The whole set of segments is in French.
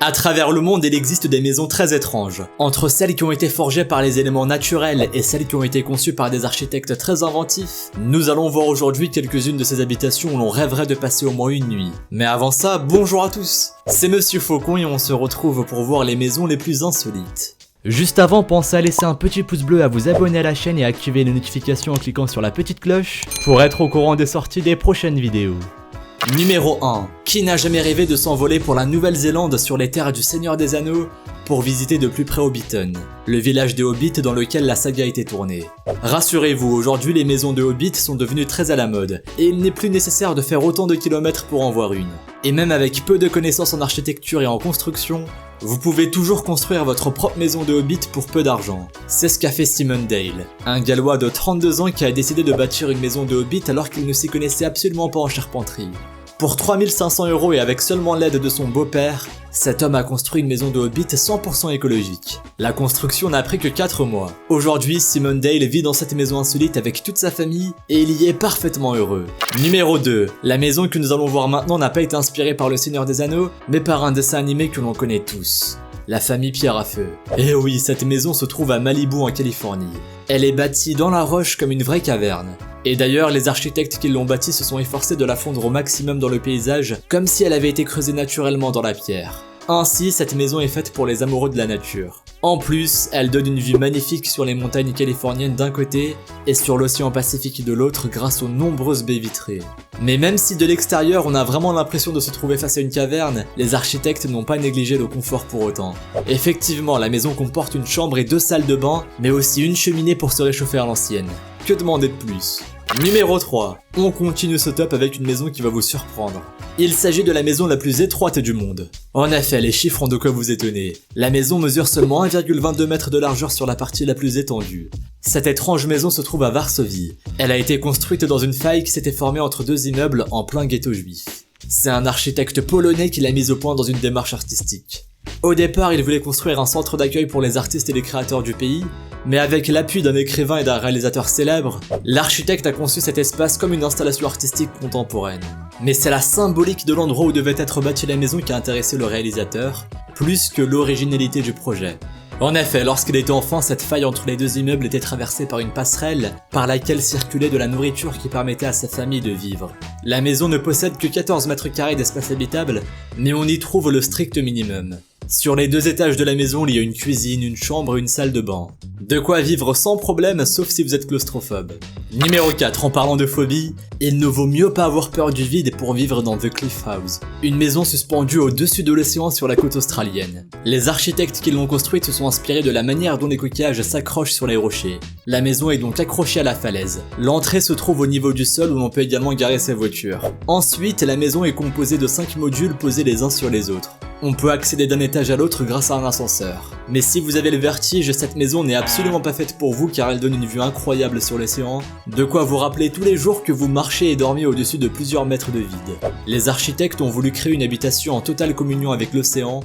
À travers le monde, il existe des maisons très étranges. Entre celles qui ont été forgées par les éléments naturels et celles qui ont été conçues par des architectes très inventifs, nous allons voir aujourd'hui quelques-unes de ces habitations où l'on rêverait de passer au moins une nuit. Mais avant ça, bonjour à tous! C'est Monsieur Faucon et on se retrouve pour voir les maisons les plus insolites. Juste avant, pensez à laisser un petit pouce bleu, à vous abonner à la chaîne et à activer les notifications en cliquant sur la petite cloche pour être au courant des sorties des prochaines vidéos. Numéro 1. Qui n'a jamais rêvé de s'envoler pour la Nouvelle-Zélande sur les terres du Seigneur des Anneaux pour visiter de plus près Hobbiton, le village des Hobbits dans lequel la saga a été tournée. Rassurez-vous, aujourd'hui les maisons de Hobbits sont devenues très à la mode, et il n'est plus nécessaire de faire autant de kilomètres pour en voir une. Et même avec peu de connaissances en architecture et en construction, vous pouvez toujours construire votre propre maison de Hobbit pour peu d'argent. C'est ce qu'a fait Simon Dale, un Gallois de 32 ans qui a décidé de bâtir une maison de Hobbit alors qu'il ne s'y connaissait absolument pas en charpenterie. Pour 3500 € et avec seulement l'aide de son beau-père, cet homme a construit une maison de Hobbit 100% écologique. La construction n'a pris que 4 mois. Aujourd'hui, Simon Dale vit dans cette maison insolite avec toute sa famille et il y est parfaitement heureux. Numéro 2. La maison que nous allons voir maintenant n'a pas été inspirée par le Seigneur des Anneaux, mais par un dessin animé que l'on connaît tous. La famille Pierre à Feu. Et oui, cette maison se trouve à Malibu en Californie. Elle est bâtie dans la roche comme une vraie caverne. Et d'ailleurs, les architectes qui l'ont bâtie se sont efforcés de la fondre au maximum dans le paysage, comme si elle avait été creusée naturellement dans la pierre. Ainsi, cette maison est faite pour les amoureux de la nature. En plus, elle donne une vue magnifique sur les montagnes californiennes d'un côté et sur l'océan Pacifique de l'autre grâce aux nombreuses baies vitrées. Mais même si de l'extérieur on a vraiment l'impression de se trouver face à une caverne, les architectes n'ont pas négligé le confort pour autant. Effectivement, la maison comporte une chambre et 2 salles de bain, mais aussi une cheminée pour se réchauffer à l'ancienne. Que demander de plus? Numéro 3. On continue ce top avec une maison qui va vous surprendre. Il s'agit de la maison la plus étroite du monde. En effet, les chiffres ont de quoi vous étonner. La maison mesure seulement 1,22 m de largeur sur la partie la plus étendue. Cette étrange maison se trouve à Varsovie. Elle a été construite dans une faille qui s'était formée entre 2 immeubles en plein ghetto juif. C'est un architecte polonais qui l'a mise au point dans une démarche artistique. Au départ, il voulait construire un centre d'accueil pour les artistes et les créateurs du pays, mais avec l'appui d'un écrivain et d'un réalisateur célèbre, l'architecte a conçu cet espace comme une installation artistique contemporaine. Mais c'est la symbolique de l'endroit où devait être bâtie la maison qui a intéressé le réalisateur, plus que l'originalité du projet. En effet, lorsqu'il était enfant, cette faille entre les 2 immeubles était traversée par une passerelle par laquelle circulait de la nourriture qui permettait à sa famille de vivre. La maison ne possède que 14 mètres carrés d'espace habitable, mais on y trouve le strict minimum. Sur les 2 étages de la maison, il y a une cuisine, une chambre et une salle de bain. De quoi vivre sans problème, sauf si vous êtes claustrophobe. Numéro 4, en parlant de phobie, il ne vaut mieux pas avoir peur du vide pour vivre dans The Cliff House, une maison suspendue au-dessus de l'océan sur la côte australienne. Les architectes qui l'ont construite se sont inspirés de la manière dont les coquillages s'accrochent sur les rochers. La maison est donc accrochée à la falaise. L'entrée se trouve au niveau du sol où l'on peut également garer ses voitures. Ensuite, la maison est composée de 5 modules posés les uns sur les autres. On peut accéder d'un étage à l'autre grâce à un ascenseur. Mais si vous avez le vertige, cette maison n'est absolument pas faite pour vous car elle donne une vue incroyable sur l'océan, de quoi vous rappeler tous les jours que vous marchez et dormez au-dessus de plusieurs mètres de vide. Les architectes ont voulu créer une habitation en totale communion avec l'océan,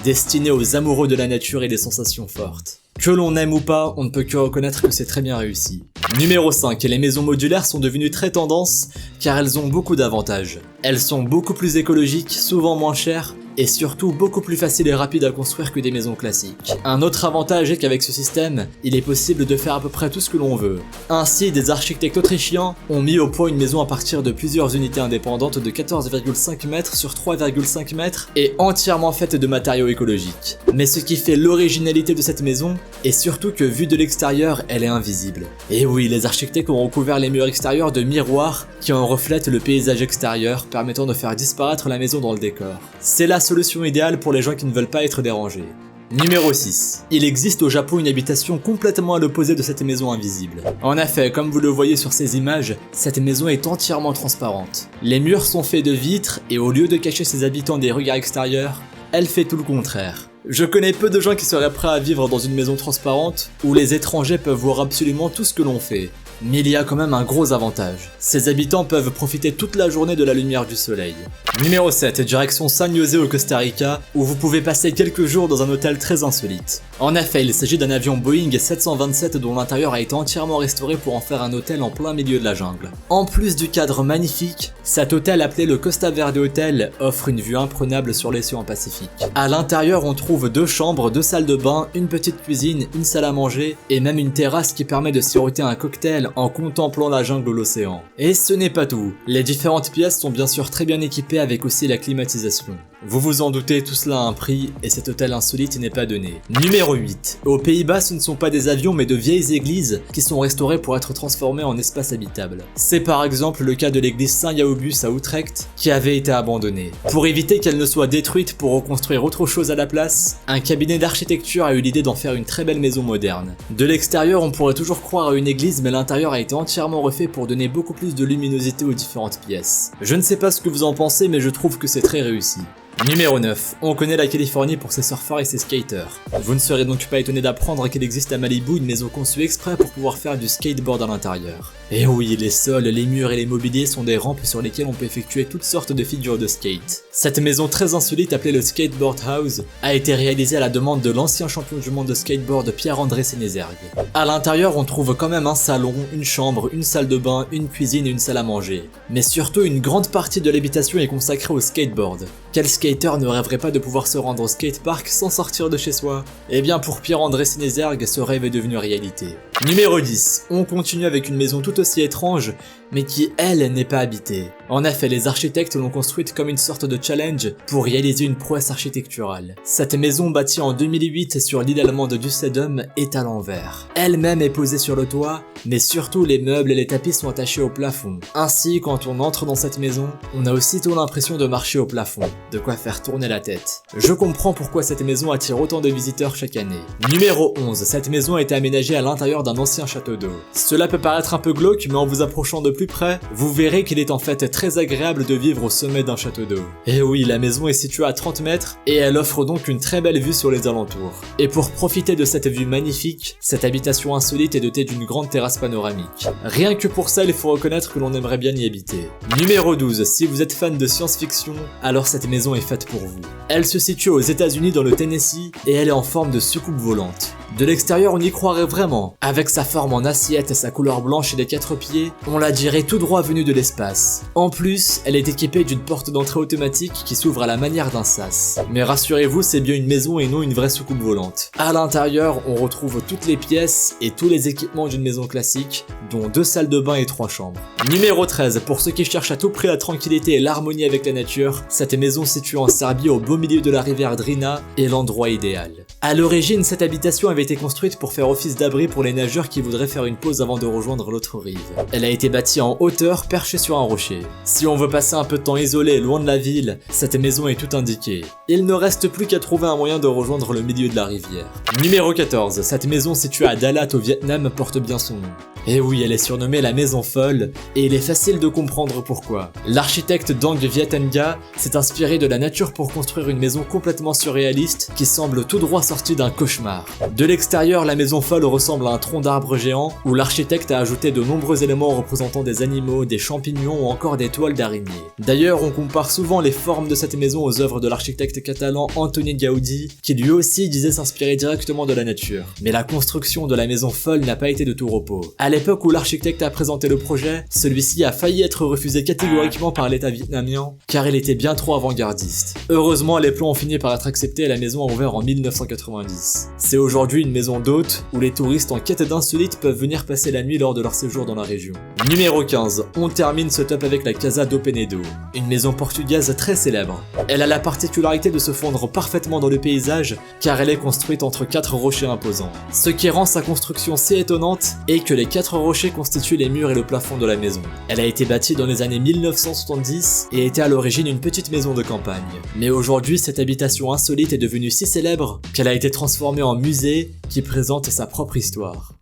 destinée aux amoureux de la nature et des sensations fortes. Que l'on aime ou pas, on ne peut que reconnaître que c'est très bien réussi. Numéro 5, les maisons modulaires sont devenues très tendance car elles ont beaucoup d'avantages. Elles sont beaucoup plus écologiques, souvent moins chères, et surtout beaucoup plus facile et rapide à construire que des maisons classiques. Un autre avantage est qu'avec ce système, il est possible de faire à peu près tout ce que l'on veut. Ainsi, des architectes autrichiens ont mis au point une maison à partir de plusieurs unités indépendantes de 14,5 mètres sur 3,5 mètres et entièrement faite de matériaux écologiques. Mais ce qui fait l'originalité de cette maison est surtout que vue de l'extérieur, elle est invisible. Et oui, les architectes ont recouvert les murs extérieurs de miroirs qui en reflètent le paysage extérieur, permettant de faire disparaître la maison dans le décor. C'est la solution idéale pour les gens qui ne veulent pas être dérangés. Numéro 6. Il existe au Japon une habitation complètement à l'opposé de cette maison invisible. En effet, comme vous le voyez sur ces images, cette maison est entièrement transparente. Les murs sont faits de vitres et au lieu de cacher ses habitants des regards extérieurs, elle fait tout le contraire. Je connais peu de gens qui seraient prêts à vivre dans une maison transparente où les étrangers peuvent voir absolument tout ce que l'on fait. Mais il y a quand même un gros avantage. Ses habitants peuvent profiter toute la journée de la lumière du soleil. Numéro 7, direction San José au Costa Rica, où vous pouvez passer quelques jours dans un hôtel très insolite. En effet, il s'agit d'un avion Boeing 727 dont l'intérieur a été entièrement restauré pour en faire un hôtel en plein milieu de la jungle. En plus du cadre magnifique, cet hôtel appelé le Costa Verde Hotel offre une vue imprenable sur l'océan Pacifique. À l'intérieur, on trouve 2 chambres, 2 salles de bain, une petite cuisine, une salle à manger et même une terrasse qui permet de siroter un cocktail en contemplant la jungle ou l'océan. Et ce n'est pas tout. Les différentes pièces sont bien sûr très bien équipées avec aussi la climatisation. Vous vous en doutez, tout cela a un prix et cet hôtel insolite n'est pas donné. Numéro 8. Aux Pays-Bas, ce ne sont pas des avions mais de vieilles églises qui sont restaurées pour être transformées en espaces habitables. C'est par exemple le cas de l'église Saint-Jacobus à Utrecht qui avait été abandonnée. Pour éviter qu'elle ne soit détruite pour reconstruire autre chose à la place, un cabinet d'architecture a eu l'idée d'en faire une très belle maison moderne. De l'extérieur, on pourrait toujours croire à une église mais l'intérieur a été entièrement refait pour donner beaucoup plus de luminosité aux différentes pièces. Je ne sais pas ce que vous en pensez mais je trouve que c'est très réussi. Numéro 9. On connaît la Californie pour ses surfeurs et ses skaters. Vous ne serez donc pas étonné d'apprendre qu'il existe à Malibu une maison conçue exprès pour pouvoir faire du skateboard à l'intérieur. Et oui, les sols, les murs et les mobiliers sont des rampes sur lesquelles on peut effectuer toutes sortes de figures de skate. Cette maison très insolite appelée le Skateboard House a été réalisée à la demande de l'ancien champion du monde de skateboard Pierre-André Sénézergue. À l'intérieur, on trouve quand même un salon, une chambre, une salle de bain, une cuisine et une salle à manger. Mais surtout, une grande partie de l'habitation est consacrée au skateboard. Quel skater ne rêverait pas de pouvoir se rendre au skatepark sans sortir de chez soi? Eh bien pour Pierre-André Sénézergue, ce rêve est devenu réalité. Numéro 10. On continue avec une maison tout aussi étrange, mais qui, elle, n'est pas habitée. En effet, les architectes l'ont construite comme une sorte de challenge pour réaliser une prouesse architecturale. Cette maison, bâtie en 2008 sur l'île allemande d'Usedom, est à l'envers. Elle-même est posée sur le toit, mais surtout les meubles et les tapis sont attachés au plafond. Ainsi, quand on entre dans cette maison, on a aussitôt l'impression de marcher au plafond, de quoi faire tourner la tête. Je comprends pourquoi cette maison attire autant de visiteurs chaque année. Numéro 11. Cette maison a été aménagée à l'intérieur d'un ancien château d'eau. Cela peut paraître un peu glauque, mais en vous approchant de plus près, vous verrez qu'il est en fait très agréable de vivre au sommet d'un château d'eau. Et oui, la maison est située à 30 mètres et elle offre donc une très belle vue sur les alentours. Et pour profiter de cette vue magnifique, cette habitation insolite est dotée d'une grande terrasse panoramique. Rien que pour ça, il faut reconnaître que l'on aimerait bien y habiter. Numéro 12. Si vous êtes fan de science-fiction, alors cette maison est faite pour vous. Elle se situe aux États-Unis dans le Tennessee et elle est en forme de soucoupe volante. De l'extérieur, on y croirait vraiment. Avec sa forme en assiette et sa couleur blanche et les 4 pieds, on la dirait tout droit venue de l'espace. En plus, elle est équipée d'une porte d'entrée automatique qui s'ouvre à la manière d'un sas. Mais rassurez-vous, c'est bien une maison et non une vraie soucoupe volante. À l'intérieur, on retrouve toutes les pièces et tous les équipements d'une maison classique, dont 2 salles de bain et 3 chambres. Numéro 13. Pour ceux qui cherchent à tout prix la tranquillité et l'harmonie avec la nature, cette maison située en Serbie au beau milieu de la rivière Drina est l'endroit idéal. À l'origine, cette habitation avait été construite pour faire office d'abri pour les nageurs qui voudraient faire une pause avant de rejoindre l'autre rive. Elle a été bâtie en hauteur, perchée sur un rocher. Si on veut passer un peu de temps isolé, loin de la ville, cette maison est tout indiquée. Il ne reste plus qu'à trouver un moyen de rejoindre le milieu de la rivière. Numéro 14. Cette maison située à Dalat au Vietnam porte bien son nom. Et oui, elle est surnommée la maison folle, et il est facile de comprendre pourquoi. L'architecte Dang Viet Nga s'est inspiré de la nature pour construire une maison complètement surréaliste qui semble tout droit sortie d'un cauchemar. De l'extérieur, la maison folle ressemble à un tronc d'arbre géant où l'architecte a ajouté de nombreux éléments représentant des animaux, des champignons ou encore des toiles d'araignées. D'ailleurs, on compare souvent les formes de cette maison aux œuvres de l'architecte catalan Antoni Gaudi, qui lui aussi disait s'inspirer directement de la nature. Mais la construction de la maison folle n'a pas été de tout repos. À l'époque où l'architecte a présenté le projet, celui-ci a failli être refusé catégoriquement par l'État vietnamien, car il était bien trop avant-gardiste. Heureusement, les plans ont fini par être acceptés et la maison a ouvert en 1990. C'est aujourd'hui une maison d'hôtes où les touristes en quête d'insolites peuvent venir passer la nuit lors de leur séjour dans la région. Numéro 15. On termine ce top avec la Casa do Penedo, une maison portugaise très célèbre. Elle a la particularité de se fondre parfaitement dans le paysage, car elle est construite entre 4 rochers imposants. Ce qui rend sa construction si étonnante est que les 4 rochers constituent les murs et le plafond de la maison. Elle a été bâtie dans les années 1970 et était à l'origine une petite maison de campagne. Mais aujourd'hui, cette habitation insolite est devenue si célèbre qu'elle a été transformée en musée qui présente sa propre histoire.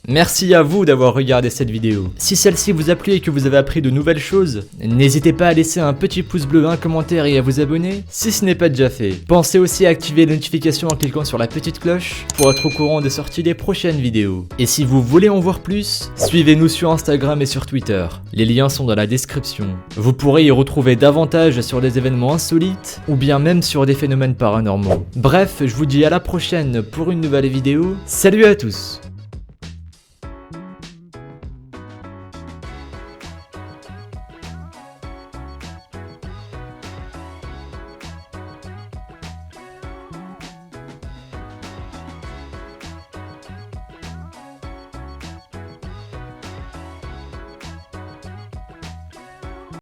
Merci à vous d'avoir regardé cette vidéo. Si celle-ci vous a plu et que vous avez appris de nouvelles choses, n'hésitez pas à laisser un petit pouce bleu, un commentaire et à vous abonner si ce n'est pas déjà fait. Pensez aussi à activer les notifications en cliquant sur la petite cloche pour être au courant des sorties des prochaines vidéos. Et si vous voulez en voir plus, suivez-nous sur Instagram et sur Twitter. Les liens sont dans la description. Vous pourrez y retrouver davantage sur des événements insolites ou bien même sur des phénomènes paranormaux. Bref, je vous dis à la prochaine pour une nouvelle vidéo. Salut à tous!